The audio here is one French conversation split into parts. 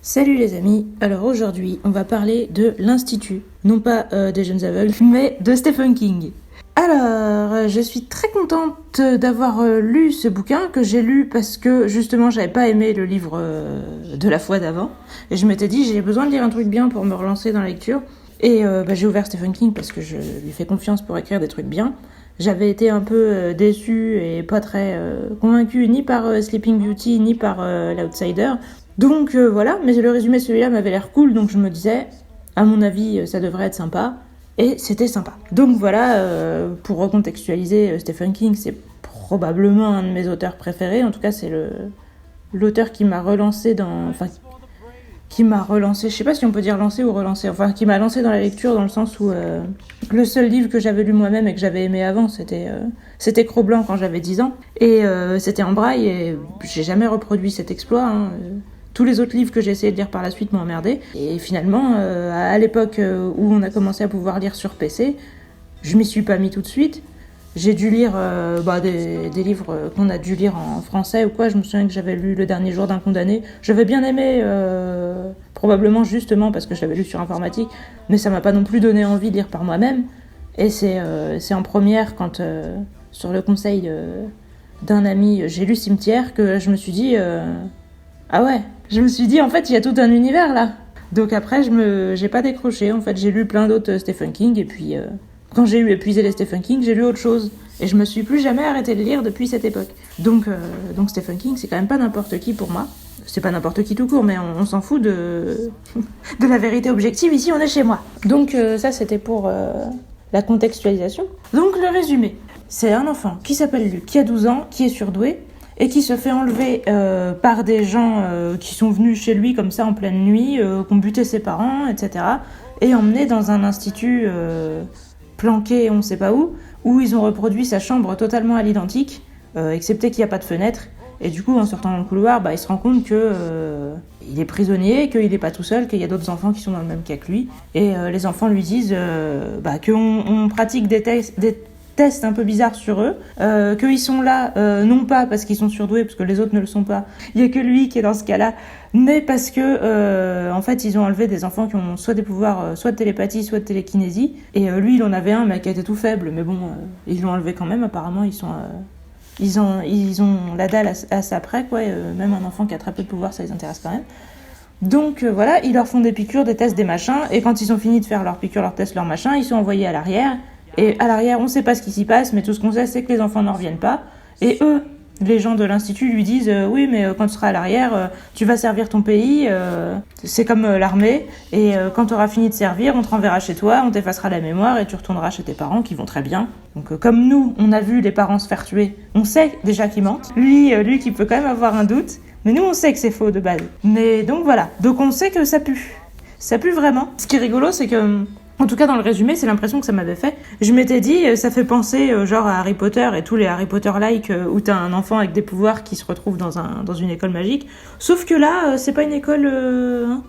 Salut les amis, alors aujourd'hui on va parler de l'Institut, non pas des jeunes aveugles, mais de Stephen King. Alors, je suis très contente d'avoir lu ce bouquin que j'ai lu parce que justement j'avais pas aimé le livre de la fois d'avant et je m'étais dit j'ai besoin de lire un truc bien pour me relancer dans la lecture et j'ai ouvert Stephen King parce que je lui fais confiance pour écrire des trucs bien. J'avais été un peu déçue et pas très convaincue ni par Sleeping Beauty ni par l'Outsider. Donc voilà, mais le résumé de celui-là m'avait l'air cool, donc je me disais, à mon avis, ça devrait être sympa. Et c'était sympa. Donc voilà, pour recontextualiser, Stephen King, c'est probablement un de mes auteurs préférés. En tout cas, c'est l'auteur qui m'a relancé qui m'a relancé, je sais pas si on peut dire lancé ou relancer, enfin qui m'a lancé dans la lecture dans le sens où le seul livre que j'avais lu moi-même et que j'avais aimé avant, c'était Cro-Blanc quand j'avais 10 ans. Et c'était en braille et j'ai jamais reproduit cet exploit. Tous les autres livres que j'ai essayé de lire par la suite m'ont emmerdé. Et finalement, à l'époque où on a commencé à pouvoir lire sur PC, je m'y suis pas mis tout de suite. J'ai dû lire des livres qu'on a dû lire en français ou quoi. Je me souviens que j'avais lu Le Dernier Jour d'un Condamné. J'avais bien aimé, probablement justement parce que je l'avais lu sur informatique, mais ça m'a pas non plus donné envie de lire par moi-même. Et c'est en première, quand sur le conseil d'un ami, j'ai lu Cimetière, que je me suis dit ah ouais. Je me suis dit, en fait, il y a tout un univers, là. Donc après, j'ai pas décroché. En fait, j'ai lu plein d'autres Stephen King. Et puis, quand j'ai eu épuisé les Stephen King, j'ai lu autre chose. Et je me suis plus jamais arrêtée de lire depuis cette époque. Donc Stephen King, c'est quand même pas n'importe qui pour moi. C'est pas n'importe qui tout court, mais on s'en fout de la vérité objective. Ici, on est chez moi. Donc ça, c'était pour la contextualisation. Donc le résumé. C'est un enfant qui s'appelle Luc, qui a 12 ans, qui est surdoué, et qui se fait enlever par des gens qui sont venus chez lui comme ça en pleine nuit, qui ont buté ses parents, etc. Et emmené dans un institut planqué on ne sait pas où ils ont reproduit sa chambre totalement à l'identique, excepté qu'il n'y a pas de fenêtre. Et du coup, en sortant dans le couloir, il se rend compte qu'il est prisonnier, qu'il n'est pas tout seul, qu'il y a d'autres enfants qui sont dans le même cas que lui. Et les enfants lui disent qu'on pratique des tests un peu bizarres sur eux, qu'ils sont là, non pas parce qu'ils sont surdoués, parce que les autres ne le sont pas, il n'y a que lui qui est dans ce cas-là, mais parce que, en fait, ils ont enlevé des enfants qui ont soit des pouvoirs, soit de télépathie, soit de télékinésie, et lui, il en avait un, mais qui était tout faible, mais bon, ils l'ont enlevé quand même, apparemment, ils ont la dalle à ça près, quoi, même un enfant qui a très peu de pouvoir, ça les intéresse quand même. Donc voilà, ils leur font des piqûres, des tests, des machins, et quand ils ont fini de faire leurs piqûres, leurs tests, leurs machins, ils sont envoyés à l'arrière. Et à l'arrière, on ne sait pas ce qui s'y passe, mais tout ce qu'on sait, c'est que les enfants n'en reviennent pas. Et eux, les gens de l'Institut, lui disent oui, mais quand tu seras à l'arrière, tu vas servir ton pays, c'est comme l'armée, et quand tu auras fini de servir, on te renverra chez toi, on t'effacera la mémoire, et tu retourneras chez tes parents qui vont très bien. Donc comme nous, on a vu les parents se faire tuer, on sait déjà qu'ils mentent. Lui qui peut quand même avoir un doute, mais nous, on sait que c'est faux de base. Mais donc voilà, donc on sait que ça pue. Ça pue vraiment. Ce qui est rigolo, c'est que... En tout cas, dans le résumé, c'est l'impression que ça m'avait fait. Je m'étais dit, ça fait penser genre à Harry Potter et tous les Harry Potter-like où t'as un enfant avec des pouvoirs qui se retrouve dans une école magique. Sauf que là, c'est pas une école,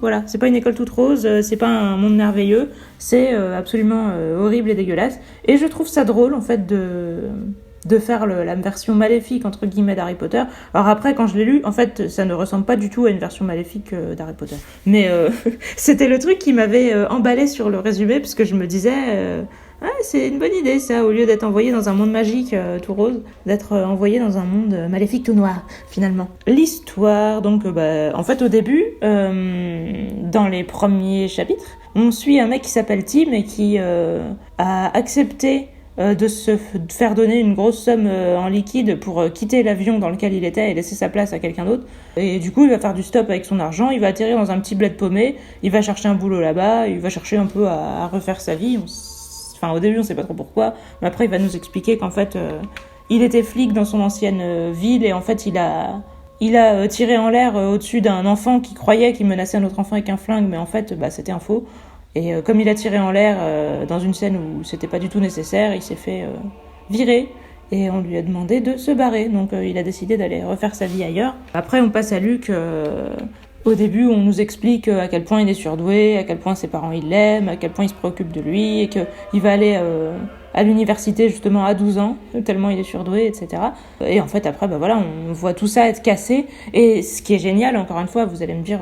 voilà, c'est pas une école toute rose, c'est pas un monde merveilleux, c'est absolument horrible et dégueulasse. Et je trouve ça drôle, en fait, de faire la version maléfique entre guillemets d'Harry Potter. Alors après, quand je l'ai lu, en fait, ça ne ressemble pas du tout à une version maléfique d'Harry Potter. Mais c'était le truc qui m'avait emballé sur le résumé, parce que je me disais c'est une bonne idée ça, au lieu d'être envoyé dans un monde magique tout rose, d'être envoyé dans un monde maléfique tout noir, finalement. L'histoire, donc en fait au début, dans les premiers chapitres, on suit un mec qui s'appelle Tim et qui a accepté de se faire donner une grosse somme en liquide pour quitter l'avion dans lequel il était et laisser sa place à quelqu'un d'autre. Et du coup, il va faire du stop avec son argent, il va atterrir dans un petit bled paumé, il va chercher un boulot là-bas, il va chercher un peu à refaire sa vie. Enfin, au début, on sait pas trop pourquoi, mais après, il va nous expliquer qu'en fait, il était flic dans son ancienne ville et en fait, il a tiré en l'air au-dessus d'un enfant qui croyait qu'il menaçait un autre enfant avec un flingue, mais en fait, c'était un faux. Et comme il a tiré en l'air dans une scène où c'était pas du tout nécessaire, il s'est fait virer et on lui a demandé de se barrer. Donc il a décidé d'aller refaire sa vie ailleurs. Après, on passe à Luc. Au début, on nous explique à quel point il est surdoué, à quel point ses parents il l'aiment, à quel point il se préoccupe de lui et qu'il va aller à l'université justement à 12 ans, tellement il est surdoué, etc. Et en fait, après, on voit tout ça être cassé. Et ce qui est génial, encore une fois, vous allez me dire...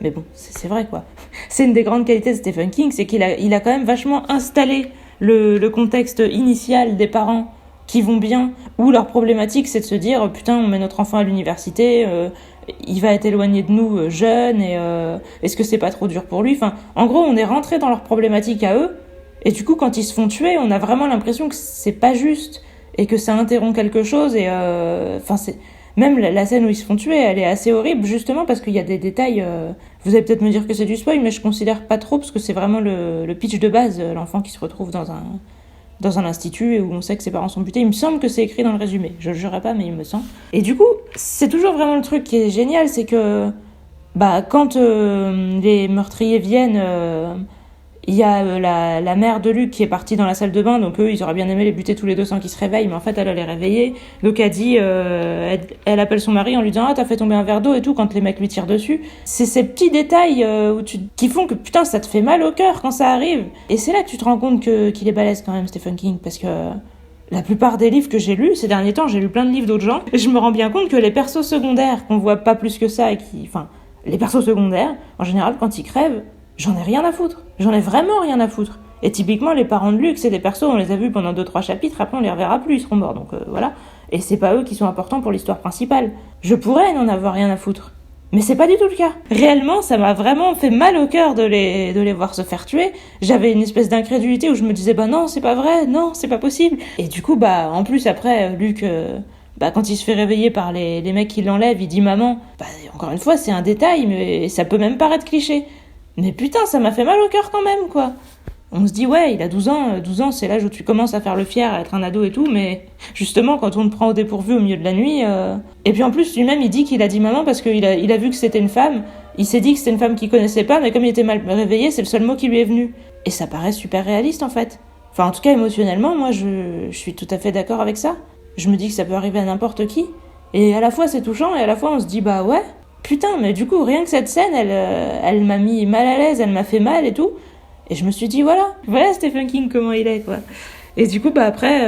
Mais bon, c'est vrai, quoi. C'est une des grandes qualités de Stephen King, c'est qu'il a quand même vachement installé le contexte initial des parents qui vont bien, où leur problématique, c'est de se dire, putain, on met notre enfant à l'université, il va être éloigné de nous jeune, et est-ce que c'est pas trop dur pour lui? Enfin, en gros, on est rentré dans leurs problématiques à eux, et du coup, quand ils se font tuer, on a vraiment l'impression que c'est pas juste, et que ça interrompt quelque chose, et c'est... Même la scène où ils se font tuer, elle est assez horrible, justement parce qu'il y a des détails... Vous allez peut-être me dire que c'est du spoil, mais je considère pas trop, parce que c'est vraiment le pitch de base, l'enfant qui se retrouve dans un institut où on sait que ses parents sont butés. Il me semble que c'est écrit dans le résumé. Je le jurerai pas, mais il me semble. Et du coup, c'est toujours vraiment le truc qui est génial, c'est que quand les meurtriers viennent... il y a la mère de Luc qui est partie dans la salle de bain, donc eux, ils auraient bien aimé les buter tous les deux sans qu'ils se réveillent, mais en fait, elle les réveiller. Donc elle dit, elle appelle son mari en lui disant, ah, t'as fait tomber un verre d'eau et tout, quand les mecs lui tirent dessus. C'est ces petits détails qui font que, putain, ça te fait mal au cœur quand ça arrive. Et c'est là que tu te rends compte qu'il est balèze quand même, Stephen King, parce que la plupart des livres que j'ai lus, ces derniers temps, j'ai lu plein de livres d'autres gens, et je me rends bien compte que les persos secondaires, qu'on voit pas plus que ça, les persos secondaires, en général, quand ils crèvent, j'en ai rien à foutre. J'en ai vraiment rien à foutre. Et typiquement, les parents de Luc, c'est des persos, on les a vus pendant 2-3 chapitres, après on les reverra plus, ils seront morts, donc voilà. Et c'est pas eux qui sont importants pour l'histoire principale. Je pourrais n'en avoir rien à foutre. Mais c'est pas du tout le cas. Réellement, ça m'a vraiment fait mal au cœur de les voir se faire tuer. J'avais une espèce d'incrédulité où je me disais, non, c'est pas vrai, non, c'est pas possible. Et du coup, en plus, après, Luc... quand il se fait réveiller par les mecs qui l'enlèvent, il dit maman. Encore une fois, c'est un détail, mais ça peut même paraître cliché. Mais putain, ça m'a fait mal au cœur quand même, quoi. On se dit, ouais, il a 12 ans. 12 ans, c'est l'âge où tu commences à faire le fier, à être un ado et tout, mais justement, quand on te prend au dépourvu au milieu de la nuit... Et puis en plus, lui-même, il dit qu'il a dit maman parce qu'il a vu que c'était une femme. Il s'est dit que c'était une femme qu'il connaissait pas, mais comme il était mal réveillé, c'est le seul mot qui lui est venu. Et ça paraît super réaliste, en fait. Enfin, en tout cas, émotionnellement, moi, je suis tout à fait d'accord avec ça. Je me dis que ça peut arriver à n'importe qui. Et à la fois, c'est touchant, et à la fois, on se dit, ouais... Putain, mais du coup, rien que cette scène, elle m'a mis mal à l'aise, elle m'a fait mal et tout. Et je me suis dit, voilà Stephen King, comment il est, quoi. Et du coup, après,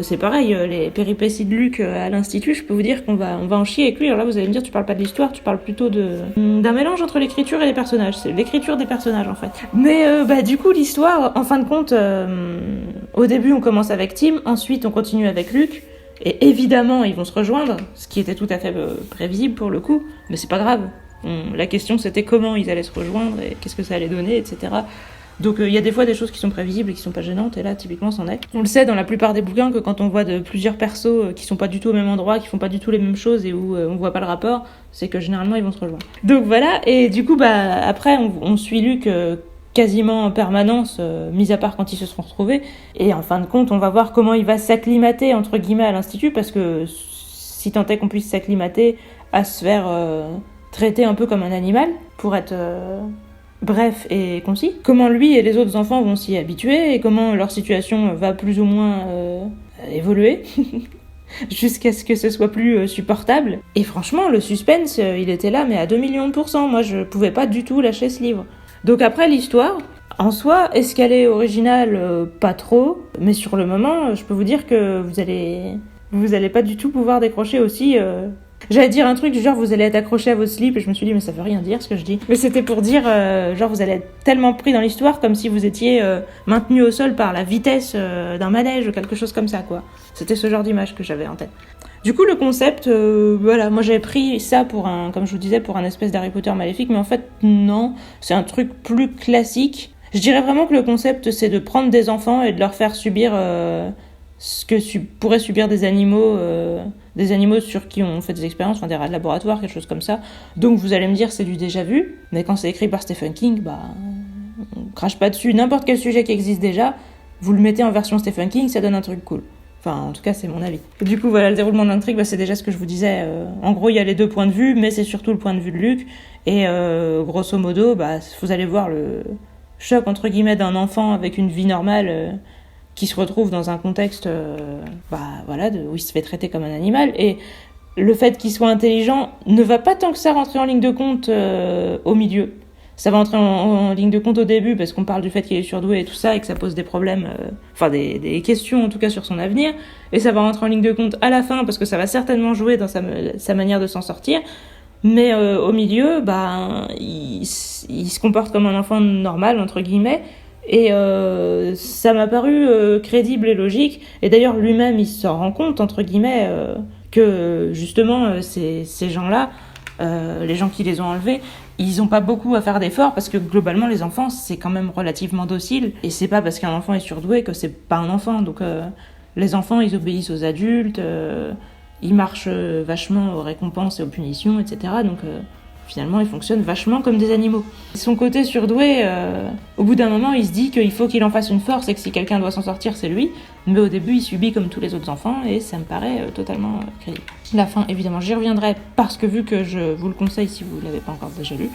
c'est pareil, les péripéties de Luc à l'institut, je peux vous dire qu'on va en chier avec lui. Alors là, vous allez me dire, tu parles pas de l'histoire, tu parles plutôt d'un mélange entre l'écriture et les personnages. C'est l'écriture des personnages, en fait. Mais du coup, l'histoire, en fin de compte, au début, on commence avec Tim, ensuite, on continue avec Luc. Et évidemment, ils vont se rejoindre, ce qui était tout à fait prévisible pour le coup, mais c'est pas grave. La question, c'était comment ils allaient se rejoindre et qu'est-ce que ça allait donner, etc. Donc il y a des fois des choses qui sont prévisibles et qui sont pas gênantes, et là, typiquement, c'en est. On le sait dans la plupart des bouquins que quand on voit de plusieurs persos qui sont pas du tout au même endroit, qui font pas du tout les mêmes choses et où on voit pas le rapport, c'est que généralement, ils vont se rejoindre. Donc voilà, et du coup, après, on suit Luc... quasiment en permanence, mis à part quand ils se seront retrouvés. Et en fin de compte, on va voir comment il va s'acclimater, entre guillemets, à l'institut, parce que si tant est qu'on puisse s'acclimater à se faire traiter un peu comme un animal, pour être bref et concis. Comment lui et les autres enfants vont s'y habituer, et comment leur situation va plus ou moins évoluer, jusqu'à ce que ce soit plus supportable. Et franchement, le suspense, il était là, mais à 2 millions de %. Moi, je pouvais pas du tout lâcher ce livre. Donc après, l'histoire, en soi, est-ce qu'elle est originale? Pas trop. Mais sur le moment, je peux vous dire que vous allez pas du tout pouvoir décrocher aussi... J'allais dire un truc du genre, vous allez être accroché à votre slip, et je me suis dit, mais ça veut rien dire ce que je dis. Mais c'était pour dire, genre, vous allez être tellement pris dans l'histoire comme si vous étiez maintenu au sol par la vitesse d'un manège ou quelque chose comme ça, quoi. C'était ce genre d'image que j'avais en tête. Du coup, le concept, moi j'avais pris ça comme je vous disais, pour un espèce d'Harry Potter maléfique, mais en fait, non, c'est un truc plus classique. Je dirais vraiment que le concept, c'est de prendre des enfants et de leur faire subir ce que pourraient subir des animaux sur qui on fait des expériences, enfin des rats de laboratoire, quelque chose comme ça. Donc vous allez me dire, c'est du déjà vu, mais quand c'est écrit par Stephen King, on crache pas dessus. N'importe quel sujet qui existe déjà, vous le mettez en version Stephen King, ça donne un truc cool. Enfin, en tout cas, c'est mon avis. Du coup, voilà, le déroulement d'intrigue, c'est déjà ce que je vous disais. En gros, il y a les deux points de vue, mais c'est surtout le point de vue de Luc. Et grosso modo, vous allez voir le choc, entre guillemets, d'un enfant avec une vie normale qui se retrouve dans un contexte où il se fait traiter comme un animal. Et le fait qu'il soit intelligent ne va pas tant que ça rentrer en ligne de compte au milieu. Ça va entrer en ligne de compte au début parce qu'on parle du fait qu'il est surdoué et tout ça et que ça pose des problèmes, des questions en tout cas sur son avenir. Et ça va rentrer en ligne de compte à la fin parce que ça va certainement jouer dans sa manière de s'en sortir. Mais au milieu, il se comporte comme un enfant normal, entre guillemets. Et ça m'a paru crédible et logique. Et d'ailleurs, lui-même, il s'en rend compte, entre guillemets, que justement, ces gens-là, les gens qui les ont enlevés, ils n'ont pas beaucoup à faire d'efforts parce que globalement, les enfants, c'est quand même relativement docile. Et c'est pas parce qu'un enfant est surdoué que c'est pas un enfant. Donc, les enfants, ils obéissent aux adultes, ils marchent vachement aux récompenses et aux punitions, etc. Donc, finalement, ils fonctionnent vachement comme des animaux. Son côté surdoué, au bout d'un moment, il se dit qu'il faut qu'il en fasse une force et que si quelqu'un doit s'en sortir, c'est lui. Mais au début, il subit comme tous les autres enfants et ça me paraît totalement crédible. La fin, évidemment, j'y reviendrai parce que vu que je vous le conseille si vous ne l'avez pas encore déjà lu,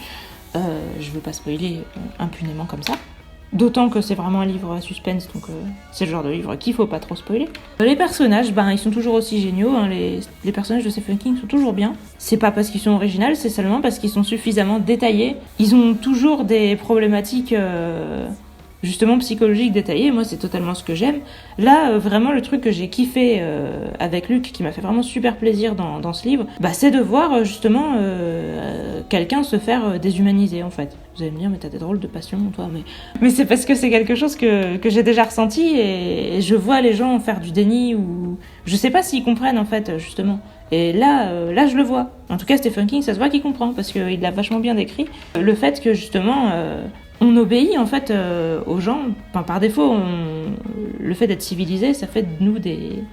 je ne veux pas spoiler impunément comme ça. D'autant que c'est vraiment un livre à suspense, donc c'est le genre de livre qu'il faut pas trop spoiler. Les personnages, ils sont toujours aussi géniaux, hein, les personnages de Stephen King sont toujours bien. C'est pas parce qu'ils sont originaux, c'est seulement parce qu'ils sont suffisamment détaillés. Ils ont toujours des problématiques justement psychologiques détaillées, moi c'est totalement ce que j'aime. Là, vraiment le truc que j'ai kiffé avec Luc, qui m'a fait vraiment super plaisir dans ce livre, c'est de voir justement quelqu'un se faire déshumaniser en fait. Vous allez me dire, mais t'as des drôles de passion, toi. Mais c'est parce que c'est quelque chose que j'ai déjà ressenti et je vois les gens faire du déni ou je sais pas s'ils comprennent en fait justement. Et là, je le vois. En tout cas, Stephen King, ça se voit qu'il comprend parce qu'il l'a vachement bien décrit. Le fait que justement, on obéit en fait aux gens. Par défaut, le fait d'être civilisé, ça fait de nous des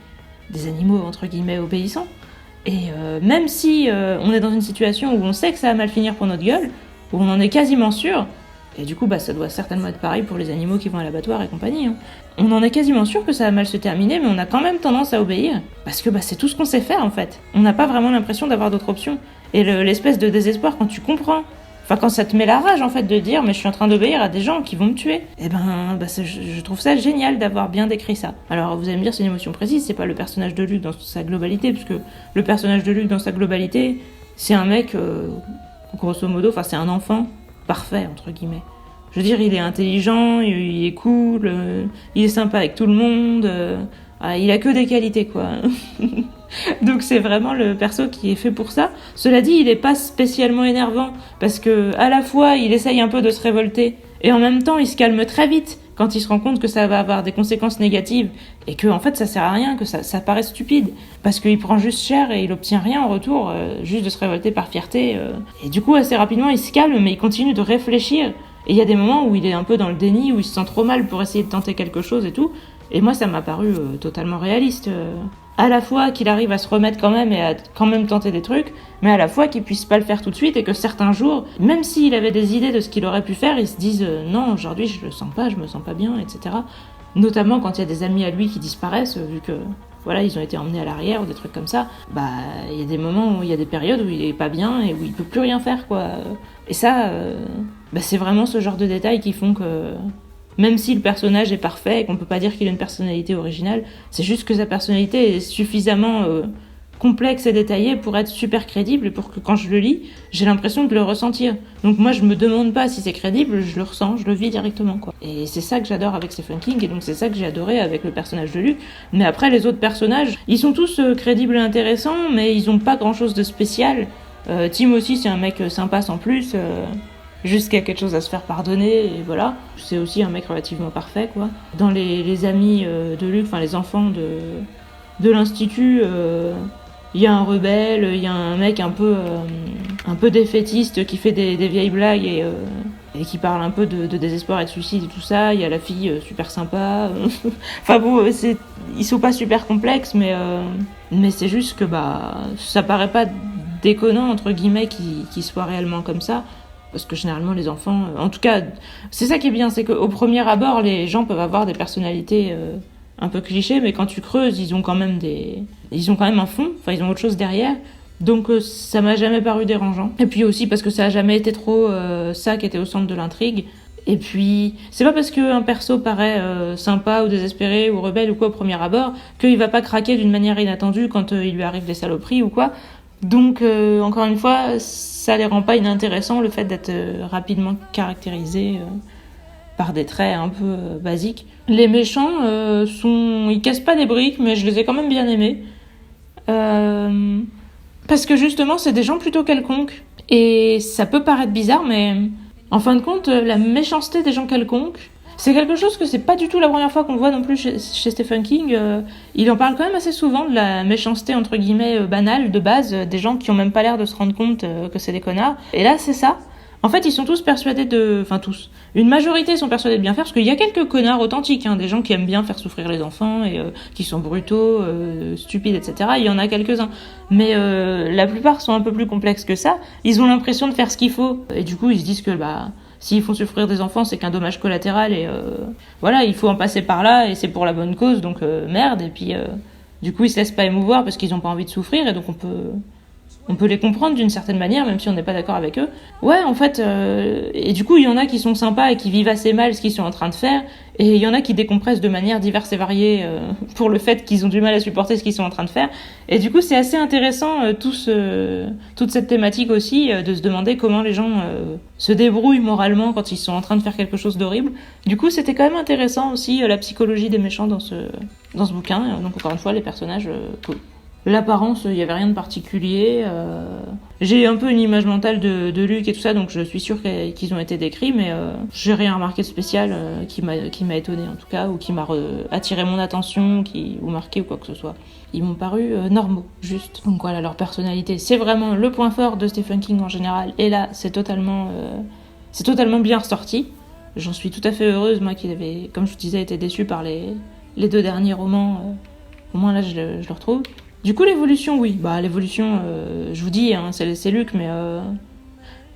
animaux entre guillemets obéissants. Et même si on est dans une situation où on sait que ça va mal finir pour notre gueule, où on en est quasiment sûr, et du coup ça doit certainement être pareil pour les animaux qui vont à l'abattoir et compagnie, hein. On en est quasiment sûr que ça va mal se terminer, mais on a quand même tendance à obéir, parce que c'est tout ce qu'on sait faire en fait. On n'a pas vraiment l'impression d'avoir d'autres options. Et l'espèce de désespoir quand tu comprends, quand ça te met la rage en fait de dire mais je suis en train d'obéir à des gens qui vont me tuer, et je trouve ça génial d'avoir bien décrit ça. Alors vous allez me dire c'est une émotion précise, c'est pas le personnage de Luc dans sa globalité, puisque le personnage de Luc dans sa globalité, c'est un mec grosso modo, c'est un enfant parfait, entre guillemets. Je veux dire, il est intelligent, il est cool, il est sympa avec tout le monde, il a que des qualités, quoi. Donc c'est vraiment le perso qui est fait pour ça. Cela dit, il est pas spécialement énervant, parce que à la fois, il essaye un peu de se révolter, et en même temps, il se calme très vite quand il se rend compte que ça va avoir des conséquences négatives et que en fait ça sert à rien, que ça paraît stupide parce qu'il prend juste cher et il obtient rien en retour, juste de se révolter par fierté, et du coup assez rapidement il se calme mais il continue de réfléchir et il y a des moments où il est un peu dans le déni, où il se sent trop mal pour essayer de tenter quelque chose et tout, et moi ça m'a paru totalement réaliste, à la fois qu'il arrive à se remettre quand même et à quand même tenter des trucs, mais à la fois qu'il puisse pas le faire tout de suite et que certains jours, même s'il avait des idées de ce qu'il aurait pu faire, il se dise non, aujourd'hui je le sens pas, je me sens pas bien, etc. Notamment quand il y a des amis à lui qui disparaissent, vu que voilà, ils ont été emmenés à l'arrière ou des trucs comme ça, il y a des moments où il y a des périodes où il est pas bien et où il peut plus rien faire, quoi. Et ça, c'est vraiment ce genre de détails qui font que même si le personnage est parfait et qu'on peut pas dire qu'il a une personnalité originale, c'est juste que sa personnalité est suffisamment complexe et détaillée pour être super crédible et pour que quand je le lis, j'ai l'impression de le ressentir. Donc moi je me demande pas si c'est crédible, je le ressens, je le vis directement, quoi. Et c'est ça que j'adore avec Stephen King, et donc c'est ça que j'ai adoré avec le personnage de Luc. Mais après les autres personnages, ils sont tous crédibles et intéressants, mais ils ont pas grand chose de spécial. Tim aussi c'est un mec sympa sans plus, jusqu'à quelque chose à se faire pardonner, et voilà. C'est aussi un mec relativement parfait, quoi. Dans les amis de Luc, les enfants de l'institut, il y a un rebelle, il y a un mec un peu défaitiste qui fait des vieilles blagues et qui parle un peu de désespoir et de suicide et tout ça. Il y a la fille super sympa. Ils sont pas super complexes, mais c'est juste que ça paraît pas déconnant entre guillemets qu'ils soient réellement comme ça. Parce que généralement les enfants, en tout cas, c'est ça qui est bien, c'est qu'au premier abord, les gens peuvent avoir des personnalités un peu clichés, mais quand tu creuses, ils ont quand même un fond, ils ont autre chose derrière. Donc ça m'a jamais paru dérangeant. Et puis aussi parce que ça a jamais été trop ça qui était au centre de l'intrigue. Et puis, c'est pas parce qu'un perso paraît sympa ou désespéré ou rebelle ou quoi au premier abord qu'il va pas craquer d'une manière inattendue quand il lui arrive des saloperies ou quoi. Donc, encore une fois, ça les rend pas inintéressants, le fait d'être rapidement caractérisés par des traits un peu basiques. Les méchants, ils cassent pas des briques, mais je les ai quand même bien aimés. parce que justement c'est des gens plutôt quelconques. Et ça peut paraître bizarre, mais en fin de compte, la méchanceté des gens quelconques, c'est quelque chose que c'est pas du tout la première fois qu'on voit non plus chez Stephen King. Il en parle quand même assez souvent de la méchanceté entre guillemets banale de base, des gens qui ont même pas l'air de se rendre compte que c'est des connards. Et là c'est ça. En fait, ils sont tous persuadés enfin tous. Une majorité sont persuadés de bien faire, parce qu'il y a quelques connards authentiques, des gens qui aiment bien faire souffrir les enfants et qui sont brutaux, stupides, etc. Il y en a quelques-uns. Mais la plupart sont un peu plus complexes que ça. Ils ont l'impression de faire ce qu'il faut. Et du coup, ils se disent que s'ils font souffrir des enfants, c'est qu'un dommage collatéral et voilà, il faut en passer par là et c'est pour la bonne cause, donc merde. Et puis, du coup, ils se laissent pas émouvoir parce qu'ils n'ont pas envie de souffrir et donc on peut les comprendre d'une certaine manière, même si on n'est pas d'accord avec eux. Ouais, en fait, et du coup, il y en a qui sont sympas et qui vivent assez mal ce qu'ils sont en train de faire, et il y en a qui décompressent de manière diverse et variée pour le fait qu'ils ont du mal à supporter ce qu'ils sont en train de faire. Et du coup, c'est assez intéressant, toute cette thématique aussi, de se demander comment les gens se débrouillent moralement quand ils sont en train de faire quelque chose d'horrible. Du coup, c'était quand même intéressant aussi, la psychologie des méchants dans ce bouquin. Donc encore une fois, les personnages, cool. L'apparence, il n'y avait rien de particulier. J'ai un peu une image mentale de Luc et tout ça, donc je suis sûre qu'ils ont été décrits, mais j'ai rien remarqué de spécial qui m'a étonné en tout cas, ou qui m'a attiré mon attention, ou marqué ou quoi que ce soit. Ils m'ont paru normaux, juste. Donc voilà, leur personnalité, c'est vraiment le point fort de Stephen King en général, et là, c'est totalement bien ressorti. J'en suis tout à fait heureuse, moi qui avait, comme je vous disais, été déçue par les 2 derniers romans. Au moins là, je le retrouve. Du coup, l'évolution, oui. L'évolution, je vous dis, c'est Luc, mais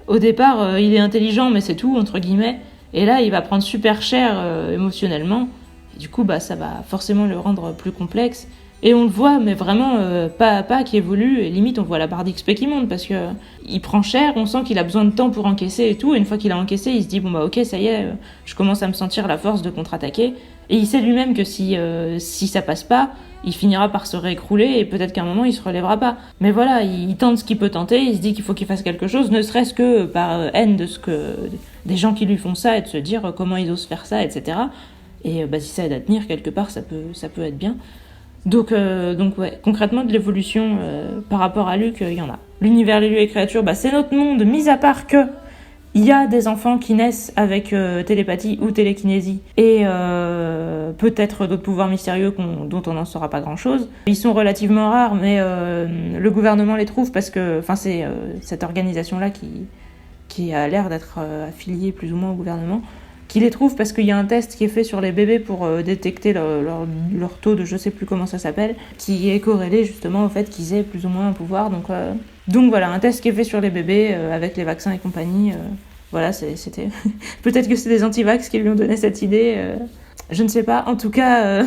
au départ, il est intelligent, mais c'est tout, entre guillemets. Et là, il va prendre super cher émotionnellement. Et du coup, ça va forcément le rendre plus complexe. Et on le voit, mais vraiment, pas à pas, qui évolue. Et limite, on voit la barre d'XP qui monte, parce que il prend cher, on sent qu'il a besoin de temps pour encaisser et tout. Et une fois qu'il a encaissé, il se dit, ok, ça y est, je commence à me sentir la force de contre-attaquer. Et il sait lui-même que si ça passe pas, il finira par se réécrouler et peut-être qu'à un moment il se relèvera pas. Mais voilà, il tente ce qu'il peut tenter, il se dit qu'il faut qu'il fasse quelque chose, ne serait-ce que par haine des gens qui lui font ça et de se dire comment ils osent faire ça, etc. Et si ça aide à tenir quelque part, ça peut être bien. Donc ouais, concrètement de l'évolution par rapport à Luc, il y en a. L'univers, les lieux et créatures, c'est notre monde, mis à part que il y a des enfants qui naissent avec télépathie ou télékinésie et peut-être d'autres pouvoirs mystérieux dont on n'en saura pas grand-chose. Ils sont relativement rares, mais le gouvernement les trouve parce que, c'est cette organisation-là qui a l'air d'être affiliée plus ou moins au gouvernement, qui les trouve parce qu'il y a un test qui est fait sur les bébés pour détecter leur taux de je sais plus comment ça s'appelle, qui est corrélé justement au fait qu'ils aient plus ou moins un pouvoir. Donc voilà, un test qui est fait sur les bébés avec les vaccins et compagnie. Voilà, c'était... Peut-être que c'est des anti-vax qui lui ont donné cette idée. Je ne sais pas. En tout cas,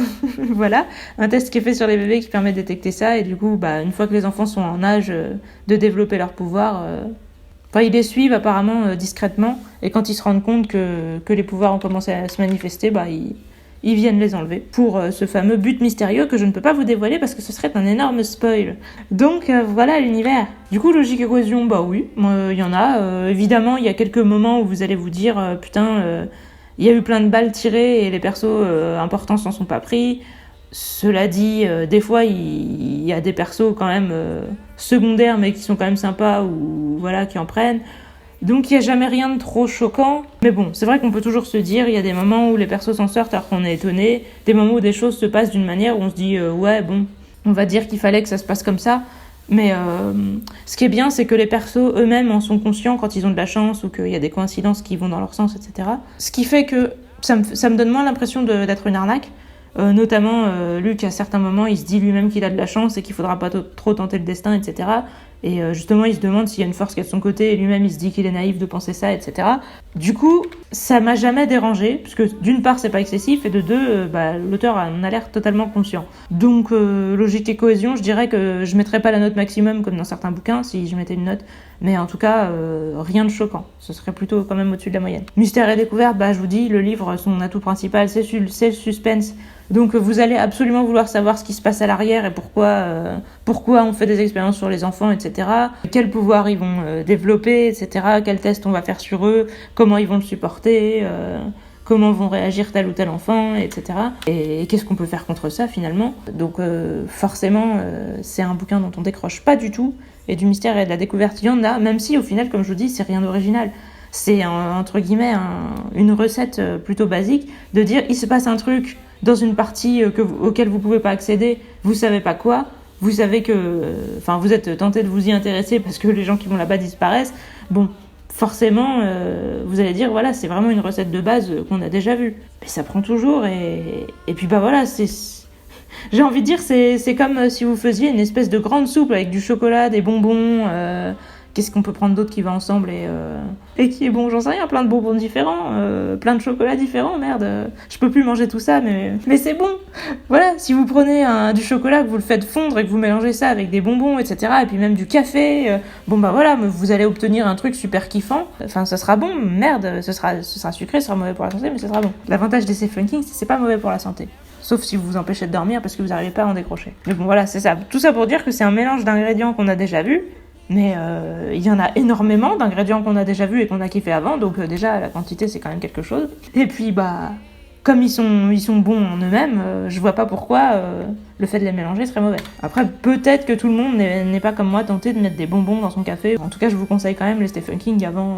voilà, un test qui est fait sur les bébés qui permet de détecter ça. Et du coup, une fois que les enfants sont en âge de développer leur pouvoir, ils les suivent apparemment discrètement. Et quand ils se rendent compte que les pouvoirs ont commencé à se manifester, ils viennent les enlever pour ce fameux but mystérieux que je ne peux pas vous dévoiler parce que ce serait un énorme spoil. Donc voilà l'univers. Du coup, logique et cohésion, oui, il y en a. Évidemment, il y a quelques moments où vous allez vous dire putain, il y a eu plein de balles tirées et les persos importants s'en sont pas pris. Cela dit, des fois, il y a des persos quand même secondaires mais qui sont quand même sympas ou voilà, qui en prennent. Donc il n'y a jamais rien de trop choquant. Mais bon, c'est vrai qu'on peut toujours se dire, il y a des moments où les persos s'en sortent alors qu'on est étonné, des moments où des choses se passent d'une manière où on se dit, ouais, bon, on va dire qu'il fallait que ça se passe comme ça. Mais ce qui est bien, c'est que les persos eux-mêmes en sont conscients quand ils ont de la chance ou qu'il y a des coïncidences qui vont dans leur sens, etc. Ce qui fait que ça me donne moins l'impression d'être une arnaque. Notamment, Luc, à certains moments, il se dit lui-même qu'il a de la chance et qu'il faudra pas trop tenter le destin, etc. Et justement, il se demande s'il y a une force qui est de son côté, et lui-même, il se dit qu'il est naïf de penser ça, etc. Du coup, ça m'a jamais dérangé, parce que d'une part, c'est pas excessif, et de deux, l'auteur en a l'air totalement conscient. Donc, logique et cohésion, je dirais que je mettrais pas la note maximum, comme dans certains bouquins, si je mettais une note, mais en tout cas, rien de choquant. Ce serait plutôt quand même au-dessus de la moyenne. Mystère et découverte, je vous dis, le livre, son atout principal, c'est le suspense. Donc vous allez absolument vouloir savoir ce qui se passe à l'arrière et pourquoi on fait des expériences sur les enfants, etc. Quels pouvoirs ils vont développer, etc. Quels tests on va faire sur eux, comment ils vont le supporter, comment vont réagir tel ou tel enfant, etc. Et qu'est-ce qu'on peut faire contre ça finalement. Donc forcément, c'est un bouquin dont on décroche pas du tout. et du mystère et de la découverte, il y en a, même si au final, comme je vous dis, c'est rien d'original. C'est entre guillemets une recette plutôt basique de dire il se passe un truc dans une partie auquel vous pouvez pas accéder, vous savez pas quoi, vous savez que, vous êtes tenté de vous y intéresser parce que les gens qui vont là-bas disparaissent. Bon, forcément, vous allez dire voilà, c'est vraiment une recette de base qu'on a déjà vue. Mais ça prend toujours et puis voilà, j'ai envie de dire c'est comme si vous faisiez une espèce de grande soupe avec du chocolat, des bonbons. Qu'est-ce qu'on peut prendre d'autre qui va ensemble et qui est bon, j'en sais rien, plein de bonbons différents, plein de chocolats différents, merde, je peux plus manger tout ça, mais c'est bon. Voilà, si vous prenez du chocolat, que vous le faites fondre et que vous mélangez ça avec des bonbons, etc., et puis même du café, vous allez obtenir un truc super kiffant, ça sera bon, merde, ce sera sucré, ce sera mauvais pour la santé, mais ce sera bon. L'avantage des Stephen King, c'est pas mauvais pour la santé. Sauf si vous vous empêchez de dormir parce que vous n'arrivez pas à en décrocher. Mais bon, voilà, c'est ça. Tout ça pour dire que c'est un mélange d'ingrédients qu'on a déjà vus, mais il y en a énormément d'ingrédients qu'on a déjà vus et qu'on a kiffé avant, donc déjà la quantité c'est quand même quelque chose. Et puis comme ils sont bons en eux-mêmes, je vois pas pourquoi le fait de les mélanger serait mauvais. Après peut-être que tout le monde n'est pas comme moi tenté de mettre des bonbons dans son café. En tout cas je vous conseille quand même les Stephen King avant,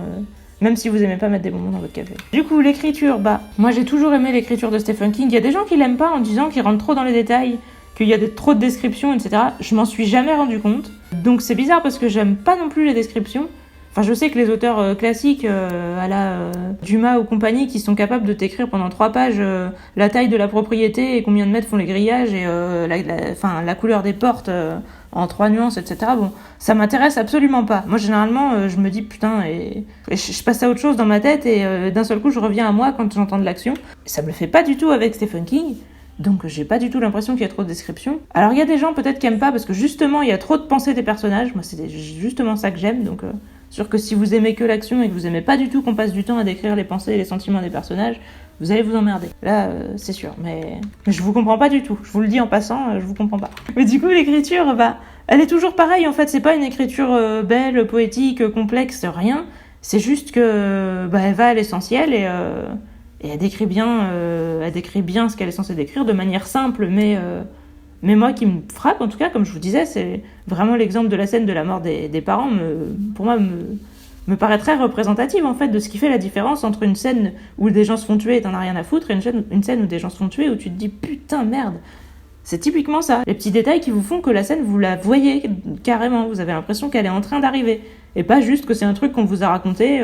même si vous aimez pas mettre des bonbons dans votre café. Du coup l'écriture, moi j'ai toujours aimé l'écriture de Stephen King. Il y a des gens qui l'aiment pas en disant qu'il rentre trop dans les détails, qu'il y a trop de descriptions, etc. Je m'en suis jamais rendu compte. Donc c'est bizarre parce que j'aime pas non plus les descriptions. Je sais que les auteurs classiques, à la Dumas ou compagnie, qui sont capables de t'écrire pendant 3 pages la taille de la propriété et combien de mètres font les grillages et la couleur des portes en 3 nuances, etc. Bon, ça m'intéresse absolument pas. Moi, généralement, je me dis putain, et je passe à autre chose dans ma tête et d'un seul coup, je reviens à moi quand j'entends de l'action. Ça me le fait pas du tout avec Stephen King. Donc j'ai pas du tout l'impression qu'il y a trop de descriptions. Alors il y a des gens peut-être qui aiment pas parce que justement il y a trop de pensées des personnages. Moi c'est justement ça que j'aime, donc sûr que si vous aimez que l'action et que vous aimez pas du tout qu'on passe du temps à décrire les pensées et les sentiments des personnages, vous allez vous emmerder. Là c'est sûr, mais je vous comprends pas du tout. Je vous le dis en passant, je vous comprends pas. Mais du coup l'écriture, elle est toujours pareille en fait. C'est pas une écriture belle, poétique, complexe, rien. C'est juste que elle va à l'essentiel et elle décrit bien ce qu'elle est censée décrire de manière simple, mais moi qui me frappe, en tout cas, comme je vous disais, c'est vraiment l'exemple de la scène de la mort des parents, pour moi, me paraît très représentative, en fait, de ce qui fait la différence entre une scène où des gens se font tuer et t'en as rien à foutre, et une scène où des gens se font tuer où tu te dis, putain, merde. C'est typiquement ça. Les petits détails qui vous font que la scène, vous la voyez carrément, vous avez l'impression qu'elle est en train d'arriver, et pas juste que c'est un truc qu'on vous a raconté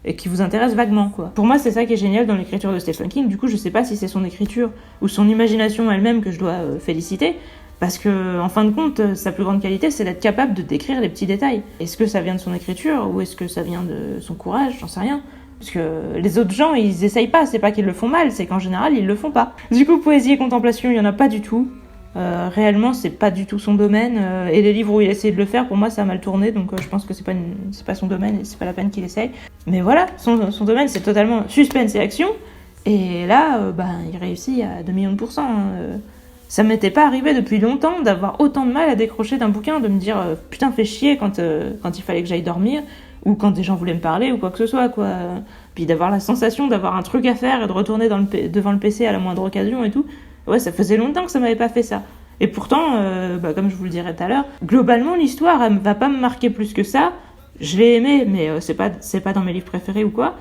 et qui vous intéresse vaguement, quoi. Pour moi, c'est ça qui est génial dans l'écriture de Stephen King. Du coup, je sais pas si c'est son écriture ou son imagination elle-même que je dois féliciter, parce que, en fin de compte, sa plus grande qualité, c'est d'être capable de décrire les petits détails. Est-ce que ça vient de son écriture ou est-ce que ça vient de son courage? J'en sais rien. Parce que les autres gens, ils essayent pas, c'est pas qu'ils le font mal, c'est qu'en général, ils le font pas. Du coup, poésie et contemplation, il y en a pas du tout. Réellement, c'est pas du tout son domaine. Et les livres où il essaie de le faire, pour moi, ça a mal tourné. Donc, je pense que c'est pas son domaine et c'est pas la peine qu'il essaye. Mais voilà, son domaine, c'est totalement suspense et action. Et là, il réussit à 2 millions de %. Ça m'était pas arrivé depuis longtemps d'avoir autant de mal à décrocher d'un bouquin, de me dire putain, fais chier quand il fallait que j'aille dormir, ou quand des gens voulaient me parler, ou quoi que ce soit, quoi. Puis d'avoir la sensation d'avoir un truc à faire et de retourner devant le PC à la moindre occasion et tout. Ouais, ça faisait longtemps que ça m'avait pas fait ça. Et pourtant, comme je vous le dirai tout à l'heure, globalement, l'histoire, elle va pas me marquer plus que ça. Je l'ai aimée, mais c'est pas dans mes livres préférés ou quoi.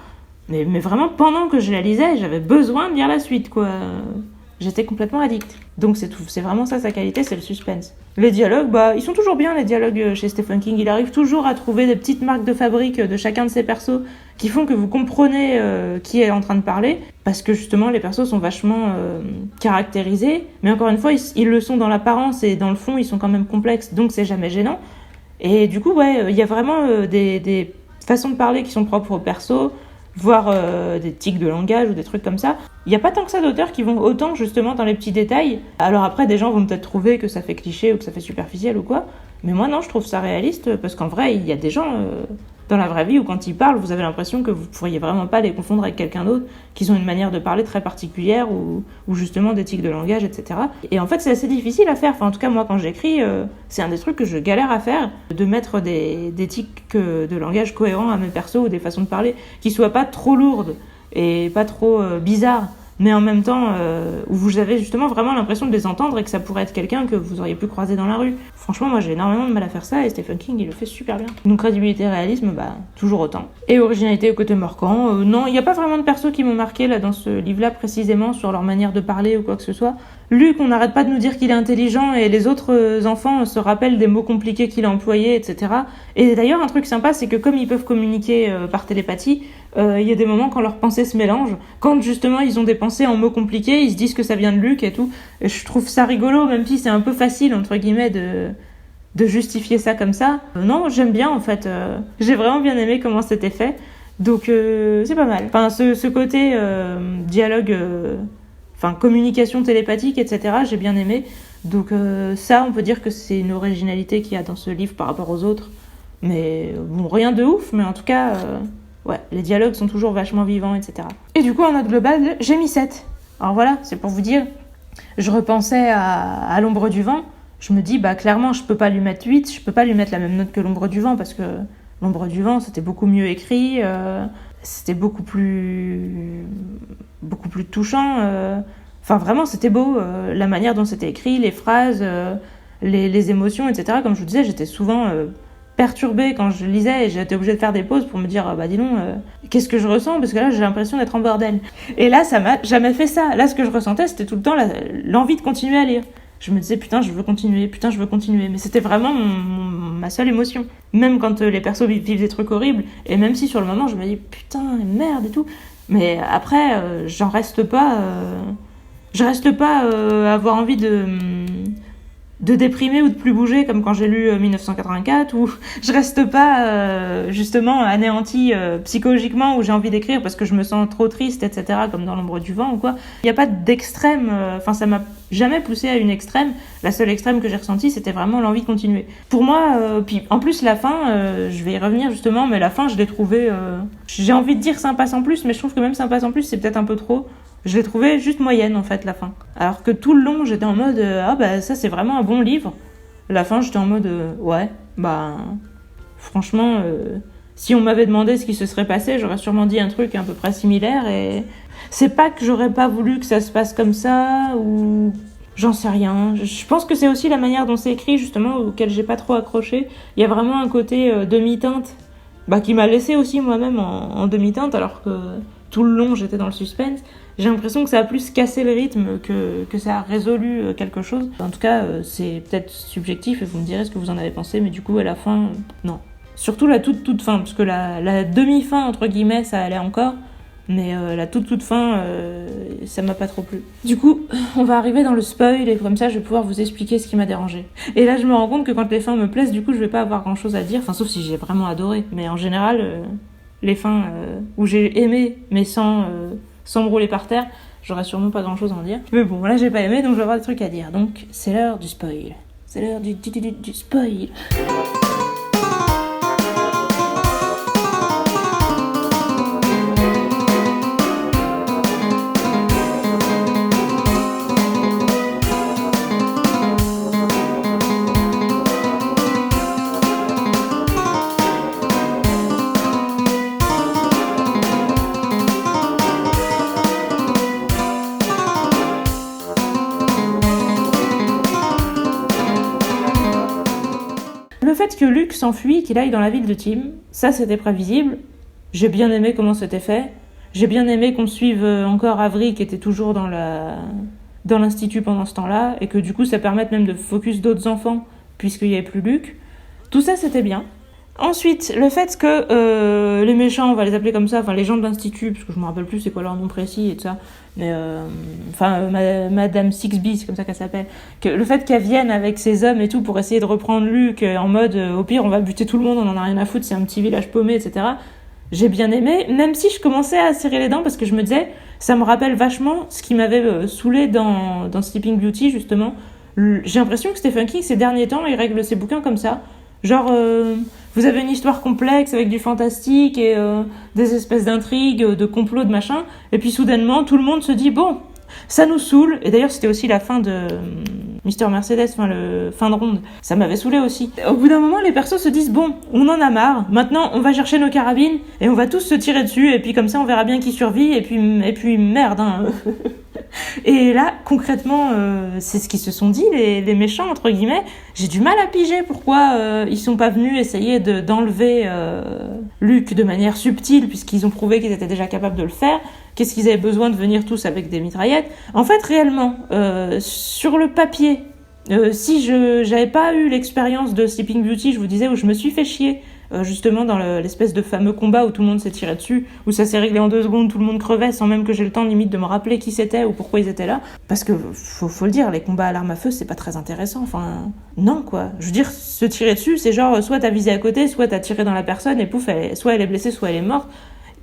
Mais vraiment, pendant que je la lisais, j'avais besoin de lire la suite, quoi. J'étais complètement addict. Donc c'est tout. C'est vraiment ça sa qualité, c'est le suspense. Les dialogues, ils sont toujours bien, les dialogues chez Stephen King. Il arrive toujours à trouver des petites marques de fabrique de chacun de ses persos qui font que vous comprenez qui est en train de parler, parce que justement les persos sont vachement caractérisés, mais encore une fois ils le sont dans l'apparence et dans le fond ils sont quand même complexes, donc c'est jamais gênant. Et du coup il y a vraiment des façons de parler qui sont propres aux persos, voire des tics de langage ou des trucs comme ça. Il n'y a pas tant que ça d'auteurs qui vont autant justement dans les petits détails. Alors après, des gens vont peut-être trouver que ça fait cliché ou que ça fait superficiel ou quoi, mais moi non, je trouve ça réaliste, parce qu'en vrai, il y a des gens dans la vraie vie où quand ils parlent, vous avez l'impression que vous pourriez vraiment pas les confondre avec quelqu'un d'autre, qu'ils ont une manière de parler très particulière ou justement des tics de langage, etc. Et en fait, c'est assez difficile à faire. Enfin, en tout cas, moi, quand j'écris, c'est un des trucs que je galère à faire, de mettre des tics de langage cohérents à mes persos ou des façons de parler qui soient pas trop lourdes et pas trop bizarres, mais en même temps où vous avez justement vraiment l'impression de les entendre et que ça pourrait être quelqu'un que vous auriez pu croiser dans la rue. Franchement, moi j'ai énormément de mal à faire ça et Stephen King il le fait super bien. Donc crédibilité et réalisme, toujours autant. Et originalité au côté marquant, non, il n'y a pas vraiment de persos qui m'ont marqué là dans ce livre-là précisément sur leur manière de parler ou quoi que ce soit. Luc, on n'arrête pas de nous dire qu'il est intelligent et les autres enfants se rappellent des mots compliqués qu'il a employés, etc. Et d'ailleurs, un truc sympa, c'est que comme ils peuvent communiquer par télépathie, il y a des moments quand leurs pensées se mélangent. Quand justement ils ont des pensées en mots compliqués, ils se disent que ça vient de Luc et tout. Et je trouve ça rigolo, même si c'est un peu facile, entre guillemets, de justifier ça comme ça. Non, j'aime bien en fait. J'ai vraiment bien aimé comment c'était fait. Donc c'est pas mal. Enfin, ce côté dialogue... communication télépathique, etc. J'ai bien aimé. Donc ça, on peut dire que c'est une originalité qu'il y a dans ce livre par rapport aux autres. Mais bon, rien de ouf, mais en tout cas, les dialogues sont toujours vachement vivants, etc. Et du coup, en note globale, j'ai mis 7. Alors voilà, c'est pour vous dire, je repensais à l'ombre du vent. Je me dis, clairement, je peux pas lui mettre 8, je peux pas lui mettre la même note que l'ombre du vent, parce que l'ombre du vent, c'était beaucoup mieux écrit, c'était beaucoup plus touchant. Vraiment, c'était beau. La manière dont c'était écrit, les phrases, les émotions, etc. Comme je vous disais, j'étais souvent perturbée quand je lisais et j'étais obligée de faire des pauses pour me dire dis donc, qu'est-ce que je ressens, parce que là, j'ai l'impression d'être en bordel. Et là, ça m'a jamais fait ça. Là, ce que je ressentais, c'était tout le temps l'envie de continuer à lire. Je me disais, putain, je veux continuer. Mais c'était vraiment ma seule émotion. Même quand les persos vivent des trucs horribles, et même si sur le moment, je me dis, putain, merde et tout. Mais après, je reste pas à avoir envie de déprimer ou de plus bouger, comme quand j'ai lu 1984, ou je reste pas justement anéantie psychologiquement, où j'ai envie d'écrire parce que je me sens trop triste, etc., comme dans l'ombre du vent ou quoi. Il n'y a pas d'extrême, ça m'a jamais poussé à une extrême. La seule extrême que j'ai ressentie, c'était vraiment l'envie de continuer. Pour moi, puis en plus la fin, je vais y revenir justement, mais la fin, je l'ai trouvée, j'ai envie de dire sympa sans plus, mais je trouve que même sympa sans plus, c'est peut-être un peu trop. Je l'ai trouvée juste moyenne en fait, la fin. Alors que tout le long, j'étais en mode ça c'est vraiment un bon livre. La fin, j'étais en mode franchement, si on m'avait demandé ce qui se serait passé, j'aurais sûrement dit un truc à peu près similaire. Et c'est pas que j'aurais pas voulu que ça se passe comme ça, ou j'en sais rien. Je pense que c'est aussi la manière dont c'est écrit, justement, auquel j'ai pas trop accroché. Il y a vraiment un côté demi-teinte qui m'a laissé aussi moi-même en demi-teinte, alors que tout le long j'étais dans le suspense. J'ai l'impression que ça a plus cassé le rythme que ça a résolu quelque chose. En tout cas, c'est peut-être subjectif et vous me direz ce que vous en avez pensé, mais du coup, à la fin, non. Surtout la toute fin, parce que la demi-fin, entre guillemets, ça allait encore, mais la toute fin, ça m'a pas trop plu. Du coup, on va arriver dans le spoil et comme ça, je vais pouvoir vous expliquer ce qui m'a dérangé. Et là, je me rends compte que quand les fins me plaisent, du coup, je vais pas avoir grand-chose à dire, sauf si j'ai vraiment adoré. Mais en général, les fins où j'ai aimé, mais sans me rouler par terre, j'aurais sûrement pas grand chose à en dire. Mais bon, là j'ai pas aimé, donc je vais avoir des trucs à dire. Donc c'est l'heure du spoil. C'est l'heure du spoil. Le fait que Luc s'enfuit, qu'il aille dans la ville de Tim, ça c'était prévisible. J'ai bien aimé comment c'était fait. J'ai bien aimé qu'on suive encore Avery qui était toujours dans l'institut pendant ce temps-là, et que du coup ça permette même de focus d'autres enfants puisqu'il n'y avait plus Luc. Tout ça c'était bien. Ensuite, le fait que les méchants, on va les appeler comme ça, les gens de l'institut, parce que je me rappelle plus c'est quoi leur nom précis et tout ça, mais Madame Sixby, c'est comme ça qu'elle s'appelle, que le fait qu'elle vienne avec ses hommes et tout pour essayer de reprendre Luc en mode au pire on va buter tout le monde, on en a rien à foutre, c'est un petit village paumé, etc. J'ai bien aimé, même si je commençais à serrer les dents parce que je me disais, ça me rappelle vachement ce qui m'avait saoulé dans Sleeping Beauty justement. J'ai l'impression que Stephen King ces derniers temps il règle ses bouquins comme ça. Genre, vous avez une histoire complexe avec du fantastique et des espèces d'intrigues, de complots, de machin, et puis soudainement, tout le monde se dit, bon, Ça nous saoule. Et d'ailleurs, c'était aussi la fin de Mister Mercedes, le fin de ronde. Ça m'avait saoulé aussi. Au bout d'un moment, les persos se disent, bon, on en a marre. Maintenant, on va chercher nos carabines et on va tous se tirer dessus. Et puis comme ça, on verra bien qui survit. Et puis merde, hein. Et là, concrètement, c'est ce qu'ils se sont dit, les méchants, entre guillemets. J'ai du mal à piger pourquoi ils sont pas venus essayer d'enlever Luke de manière subtile, puisqu'ils ont prouvé qu'ils étaient déjà capables de le faire. Qu'est-ce qu'ils avaient besoin de venir tous avec des mitraillettes? En fait, réellement, sur le papier, si j'avais pas eu l'expérience de Sleeping Beauty, je vous disais, où je me suis fait chier, justement dans l'espèce de fameux combat où tout le monde s'est tiré dessus, où ça s'est réglé en 2 secondes, tout le monde crevait sans même que j'ai le temps limite de me rappeler qui c'était ou pourquoi ils étaient là. Parce que, faut le dire, les combats à l'arme à feu, c'est pas très intéressant. Enfin, non quoi. Je veux dire, se tirer dessus, c'est genre, soit t'as visé à côté, soit t'as tiré dans la personne et pouf, soit elle est blessée, soit elle est morte.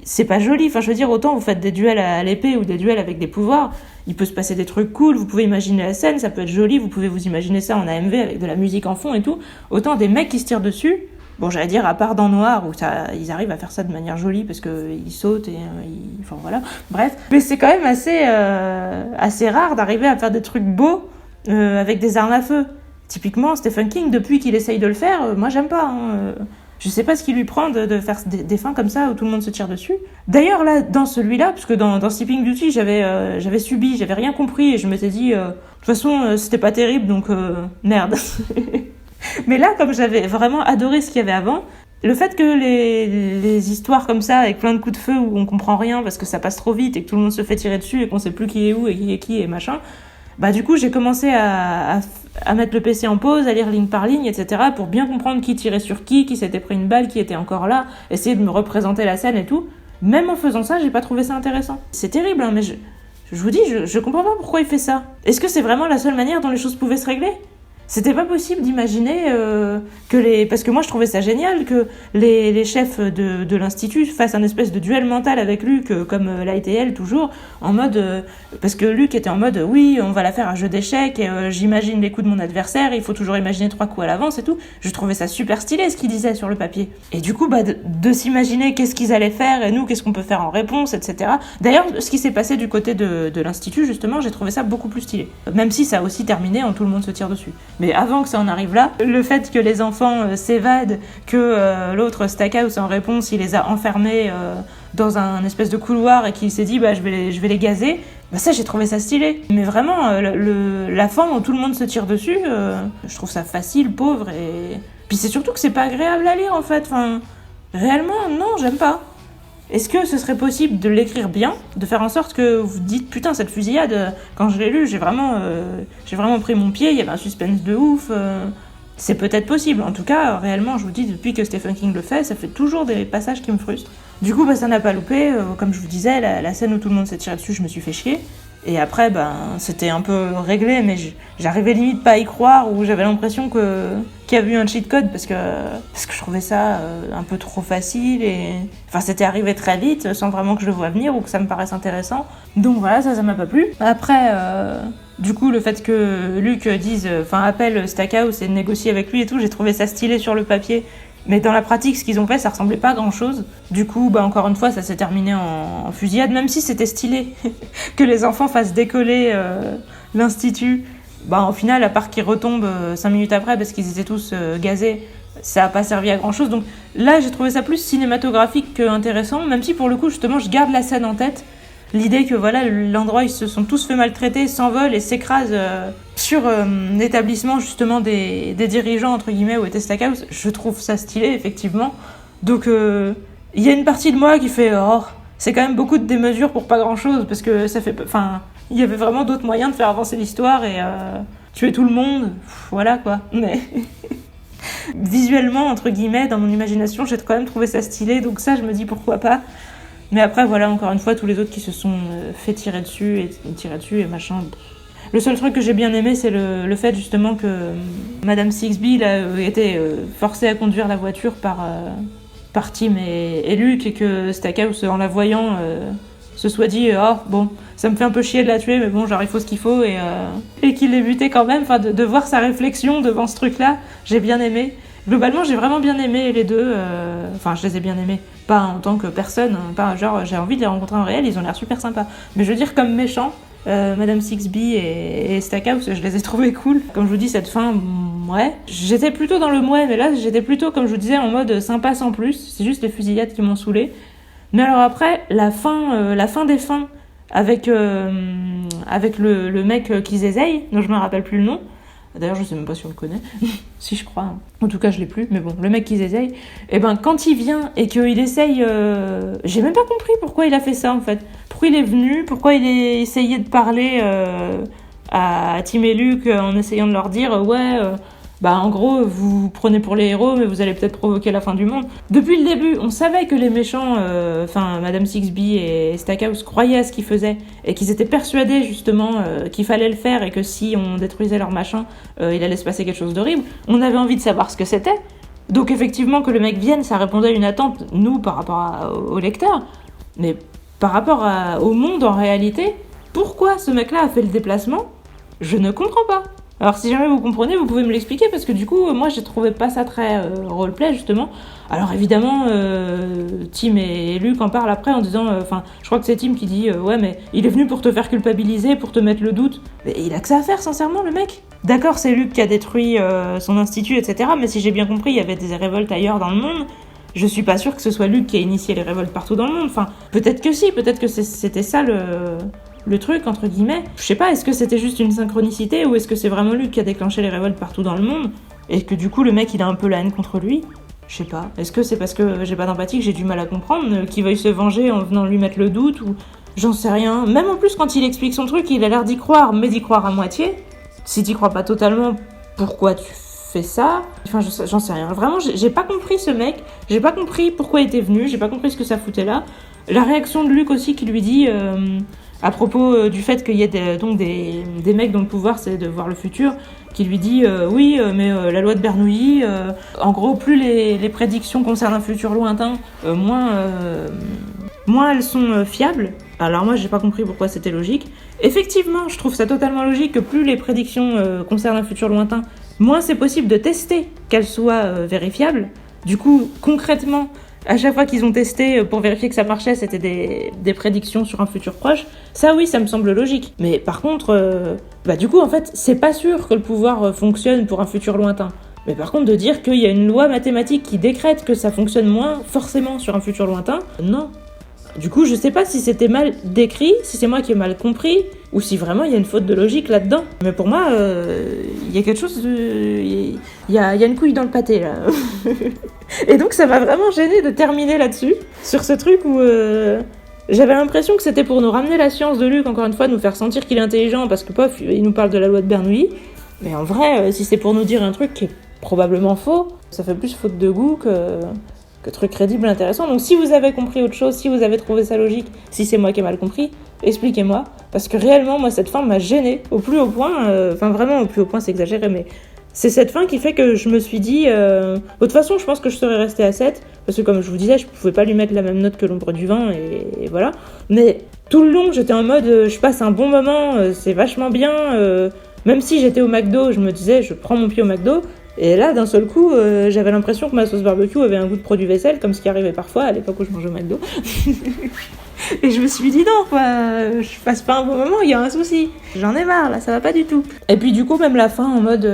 C'est pas joli. Enfin, je veux dire, autant vous faites des duels à l'épée ou des duels avec des pouvoirs, il peut se passer des trucs cool, vous pouvez imaginer la scène, ça peut être joli, vous pouvez vous imaginer ça en AMV avec de la musique en fond et tout. Autant des mecs qui se tirent dessus, bon, j'allais dire, à part dans Noir, où ils arrivent à faire ça de manière jolie, parce qu'ils sautent et enfin voilà, bref. Mais c'est quand même assez rare d'arriver à faire des trucs beaux avec des armes à feu. Typiquement, Stephen King, depuis qu'il essaye de le faire, moi j'aime pas. Je sais pas ce qui lui prend de faire des fins comme ça où tout le monde se tire dessus. D'ailleurs, là, dans celui-là, parce que dans Sleeping Beauty, j'avais subi, j'avais rien compris, et je m'étais dit, de toute façon, c'était pas terrible, donc merde. Mais là, comme j'avais vraiment adoré ce qu'il y avait avant, le fait que les histoires comme ça, avec plein de coups de feu où on comprend rien parce que ça passe trop vite et que tout le monde se fait tirer dessus et qu'on sait plus qui est où et qui est qui et machin, bah du coup j'ai commencé à mettre le PC en pause, à lire ligne par ligne, etc. pour bien comprendre qui tirait sur qui s'était pris une balle, qui était encore là, essayer de me représenter la scène et tout. Même en faisant ça, j'ai pas trouvé ça intéressant. C'est terrible, hein, mais je vous dis, je comprends pas pourquoi il fait ça. Est-ce que c'est vraiment la seule manière dont les choses pouvaient se régler ? C'était pas possible d'imaginer parce que moi je trouvais ça génial que les chefs de l'institut fassent un espèce de duel mental avec Luke, comme l'a été elle toujours, en mode parce que Luke était en mode oui, on va la faire un jeu d'échecs et j'imagine les coups de mon adversaire, il faut toujours imaginer 3 coups à l'avance et tout. Je trouvais ça super stylé ce qu'ils disaient sur le papier. Et du coup de s'imaginer qu'est-ce qu'ils allaient faire et nous qu'est-ce qu'on peut faire en réponse, etc. D'ailleurs, ce qui s'est passé du côté de l'institut, justement, j'ai trouvé ça beaucoup plus stylé. Même si ça a aussi terminé en tout le monde se tire dessus. Mais avant que ça en arrive là, le fait que les enfants s'évadent, que l'autre Stackhouse en réponse, il les a enfermés dans un espèce de couloir et qu'il s'est dit bah je vais les gazer, bah ça j'ai trouvé ça stylé. Mais vraiment la fin où tout le monde se tire dessus, je trouve ça facile, pauvre et puis c'est surtout que c'est pas agréable à lire en fait. Enfin, réellement non, j'aime pas. Est-ce que ce serait possible de l'écrire bien, de faire en sorte que vous dites putain cette fusillade, quand je l'ai lu j'ai vraiment pris mon pied, il y avait un suspense de ouf, c'est peut-être possible. En tout cas réellement je vous dis depuis que Stephen King le fait, ça fait toujours des passages qui me frustrent. Du coup bah ça n'a pas loupé, comme je vous disais la scène où tout le monde s'est tiré dessus je me suis fait chier. Et après, c'était un peu réglé, mais j'arrivais limite pas à y croire, ou j'avais l'impression qu'il y avait eu un cheat code, parce que je trouvais ça un peu trop facile, et enfin c'était arrivé très vite, sans vraiment que je le voie venir, ou que ça me paraisse intéressant. Donc voilà, ça m'a pas plu. Après, du coup, le fait que Luke appelle Stackhouse et négocie avec lui et tout, j'ai trouvé ça stylé sur le papier. Mais dans la pratique, ce qu'ils ont fait, ça ressemblait pas à grand chose. Du coup, encore une fois, ça s'est terminé en fusillade, même si c'était stylé que les enfants fassent décoller l'institut. Au final, à part qu'ils retombent 5 minutes après parce qu'ils étaient tous gazés, ça a pas servi à grand chose. Donc là, j'ai trouvé ça plus cinématographique qu'intéressant, même si pour le coup, justement, je garde la scène en tête. L'idée que voilà, l'endroit ils se sont tous fait maltraiter, s'envolent et s'écrasent sur l'établissement justement des dirigeants entre guillemets où était Stackhouse, je trouve ça stylé effectivement. Donc il y a une partie de moi qui fait c'est quand même beaucoup de démesures pour pas grand chose parce que ça fait il y avait vraiment d'autres moyens de faire avancer l'histoire et tuer tout le monde, voilà quoi. Mais visuellement entre guillemets dans mon imagination j'ai quand même trouvé ça stylé, donc ça je me dis pourquoi pas. Mais après, voilà, encore une fois, tous les autres qui se sont fait tirer dessus et machin. Le seul truc que j'ai bien aimé, c'est le fait justement que Madame Sixby a été forcée à conduire la voiture par Tim et Luke, et que Stackhouse, en la voyant, se soit dit bon, ça me fait un peu chier de la tuer, mais bon, genre il faut ce qu'il faut, et qu'il l'ait buté quand même. Enfin, de voir sa réflexion devant ce truc-là, j'ai bien aimé. Globalement, j'ai vraiment bien aimé les deux. Je les ai bien aimés. Pas en tant que personne, pas genre j'ai envie de les rencontrer en réel, ils ont l'air super sympas. Mais je veux dire, comme méchants, Madame Sixby et Stackhouse, je les ai trouvés cool. Comme je vous dis, cette fin, ouais. J'étais plutôt dans le mouais, mais là, j'étais plutôt, comme je vous disais, en mode sympa sans plus. C'est juste les fusillades qui m'ont saoulé. Mais alors après, la fin des fins, avec le mec qui zézeille, dont je me rappelle plus le nom. D'ailleurs, je sais même pas si on le connaît. Si, je crois. Hein. En tout cas, je l'ai plus. Mais bon, le mec qui zézeille. Et ben, quand il vient et qu'il essaye... J'ai même pas compris pourquoi il a fait ça, en fait. Pourquoi il est venu, pourquoi il a essayé de parler à Tim et Luke en essayant de leur dire en gros, vous prenez pour les héros, mais vous allez peut-être provoquer la fin du monde. Depuis le début, on savait que les méchants, Madame Sixby et Stackhouse, croyaient à ce qu'ils faisaient, et qu'ils étaient persuadés, justement, qu'il fallait le faire, et que si on détruisait leur machin, il allait se passer quelque chose d'horrible. On avait envie de savoir ce que c'était. Donc effectivement, que le mec vienne, ça répondait à une attente, nous, par rapport au lecteur. Mais par rapport au monde, en réalité, pourquoi ce mec-là a fait le déplacement ? Je ne comprends pas. Alors si jamais vous comprenez, vous pouvez me l'expliquer, parce que du coup, moi j'ai trouvé pas ça très roleplay justement. Alors évidemment, Tim et Luke en parlent après en disant, je crois que c'est Tim qui dit, ouais mais il est venu pour te faire culpabiliser, pour te mettre le doute. Mais il a que ça à faire sincèrement le mec. D'accord, c'est Luke qui a détruit son institut, etc. Mais si j'ai bien compris, il y avait des révoltes ailleurs dans le monde. Je suis pas sûre que ce soit Luke qui a initié les révoltes partout dans le monde. Enfin, peut-être que si, peut-être que c'était ça le truc, entre guillemets. Je sais pas, est-ce que c'était juste une synchronicité ou est-ce que c'est vraiment Luke qui a déclenché les révoltes partout dans le monde et que du coup le mec il a un peu la haine contre lui ? Je sais pas. Est-ce que c'est parce que j'ai pas d'empathie que j'ai du mal à comprendre, qu'il veuille se venger en venant lui mettre le doute ou... J'en sais rien. Même en plus quand il explique son truc, il a l'air d'y croire, mais d'y croire à moitié. Si t'y crois pas totalement, pourquoi tu fais ça ? Enfin, j'en sais rien. Vraiment, j'ai pas compris ce mec. J'ai pas compris pourquoi il était venu. J'ai pas compris ce que ça foutait là. La réaction de Luke aussi qui lui dit... à propos du fait qu'il y ait des mecs dont le pouvoir c'est de voir le futur, qui lui dit mais la loi de Bernoulli, en gros plus les prédictions concernent un futur lointain, moins elles sont fiables. Alors moi j'ai pas compris pourquoi c'était logique. Effectivement, je trouve ça totalement logique que plus les prédictions concernent un futur lointain, moins c'est possible de tester qu'elles soient vérifiables. Du coup, concrètement, à chaque fois qu'ils ont testé pour vérifier que ça marchait, c'était des prédictions sur un futur proche. Ça, oui, ça me semble logique. Mais par contre, du coup, en fait, c'est pas sûr que le pouvoir fonctionne pour un futur lointain. Mais par contre, de dire qu'il y a une loi mathématique qui décrète que ça fonctionne moins forcément sur un futur lointain, non. Du coup, je sais pas si c'était mal décrit, si c'est moi qui ai mal compris, ou si vraiment il y a une faute de logique là-dedans. Mais pour moi, il y a quelque chose de... Il y a une couille dans le pâté, là. Et donc, ça m'a vraiment gênée de terminer là-dessus, sur ce truc où... J'avais l'impression que c'était pour nous ramener la science de Luke, encore une fois, nous faire sentir qu'il est intelligent, parce que, pof, il nous parle de la loi de Bernoulli. Mais en vrai, si c'est pour nous dire un truc qui est probablement faux, ça fait plus faute de goût que truc crédible, intéressant. Donc si vous avez compris autre chose, si vous avez trouvé ça logique, si c'est moi qui ai mal compris, expliquez-moi. Parce que réellement, moi, cette fin m'a gênée au plus haut point. Vraiment, au plus haut point, c'est exagéré, mais c'est cette fin qui fait que je me suis dit... De toute façon, je pense que je serais restée à 7, parce que comme je vous disais, je pouvais pas lui mettre la même note que l'ombre du vent, et voilà. Mais tout le long, j'étais en mode, je passe un bon moment, c'est vachement bien. Même si j'étais au McDo, je me disais, je prends mon pied au McDo. Et là, d'un seul coup, j'avais l'impression que ma sauce barbecue avait un goût de produit vaisselle, comme ce qui arrivait parfois à l'époque où je mangeais au McDo. Et je me suis dit non, quoi, je passe pas un bon moment, il y a un souci. J'en ai marre, là, ça va pas du tout. Et puis du coup, même la fin, en mode...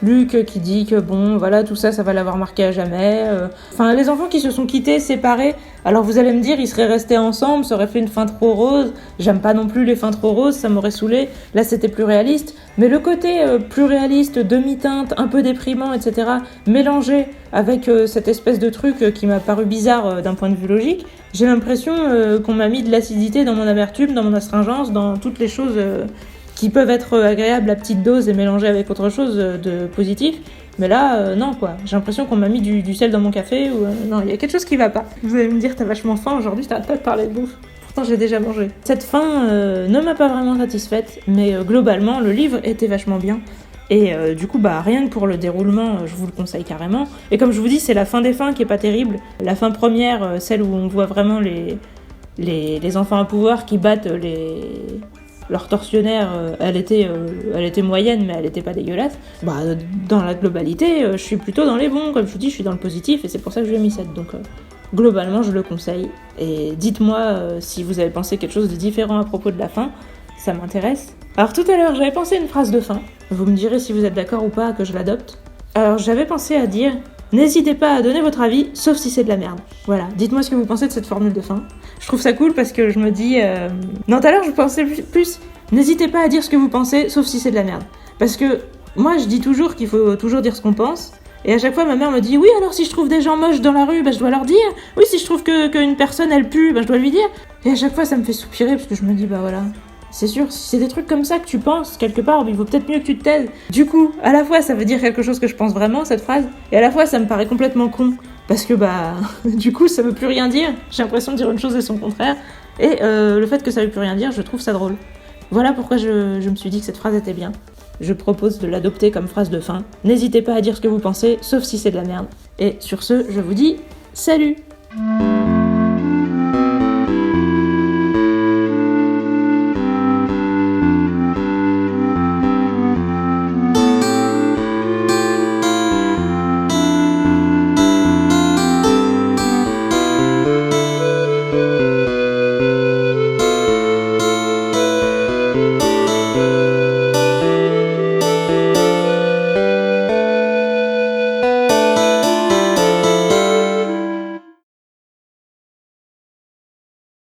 Luke qui dit que bon, voilà, tout ça, ça va l'avoir marqué à jamais. Les enfants qui se sont quittés, séparés, alors vous allez me dire, ils seraient restés ensemble, ça aurait fait une fin trop rose. J'aime pas non plus les fins trop roses, ça m'aurait saoulé. Là, c'était plus réaliste. Mais le côté plus réaliste, demi-teinte, un peu déprimant, etc., mélangé avec cette espèce de truc qui m'a paru bizarre d'un point de vue logique, j'ai l'impression qu'on m'a mis de l'acidité dans mon amertume, dans mon astringence, dans toutes les choses... qui peuvent être agréables à petite dose et mélangées avec autre chose de positif. Mais là, non, quoi. J'ai l'impression qu'on m'a mis du sel dans mon café. Ou non, il y a quelque chose qui va pas. Vous allez me dire, t'as vachement faim aujourd'hui, t'arrêtes pas de parler de bouffe. Pourtant, j'ai déjà mangé. Cette fin ne m'a pas vraiment satisfaite, mais globalement, le livre était vachement bien. Et du coup, rien que pour le déroulement, je vous le conseille carrément. Et comme je vous dis, c'est la fin des fins qui est pas terrible. La fin première, celle où on voit vraiment les enfants à pouvoir qui battent leur tortionnaire, elle était moyenne, mais elle était pas dégueulasse. Dans la globalité, je suis plutôt dans les bons, comme je vous dis, je suis dans le positif, et c'est pour ça que je lui ai mis 7. Donc, globalement, je le conseille. Et dites-moi si vous avez pensé quelque chose de différent à propos de la fin. ça m'intéresse. Alors tout à l'heure, j'avais pensé à une phrase de fin. Vous me direz si vous êtes d'accord ou pas que je l'adopte. Alors j'avais pensé à dire « N'hésitez pas à donner votre avis, sauf si c'est de la merde ». Voilà, dites-moi ce que vous pensez de cette formule de fin. Je trouve ça cool parce que je me dis... Non, tout à l'heure, je pensais plus « N'hésitez pas à dire ce que vous pensez, sauf si c'est de la merde ». Parce que moi, je dis toujours qu'il faut toujours dire ce qu'on pense. Et à chaque fois, ma mère me dit « Oui, alors si je trouve des gens moches dans la rue, je dois leur dire. Oui, si je trouve qu'une personne, elle pue, je dois lui dire. » Et à chaque fois, ça me fait soupirer parce que je me dis « Bah voilà, c'est sûr, si c'est des trucs comme ça que tu penses, quelque part, il vaut peut-être mieux que tu te taises. » Du coup, à la fois, ça veut dire quelque chose que je pense vraiment, cette phrase, et à la fois, ça me paraît complètement con. Parce que, du coup, ça veut plus rien dire. J'ai l'impression de dire une chose et son contraire. Et le fait que ça veut plus rien dire, je trouve ça drôle. Voilà pourquoi je me suis dit que cette phrase était bien. Je propose de l'adopter comme phrase de fin. N'hésitez pas à dire ce que vous pensez, sauf si c'est de la merde. Et sur ce, je vous dis salut!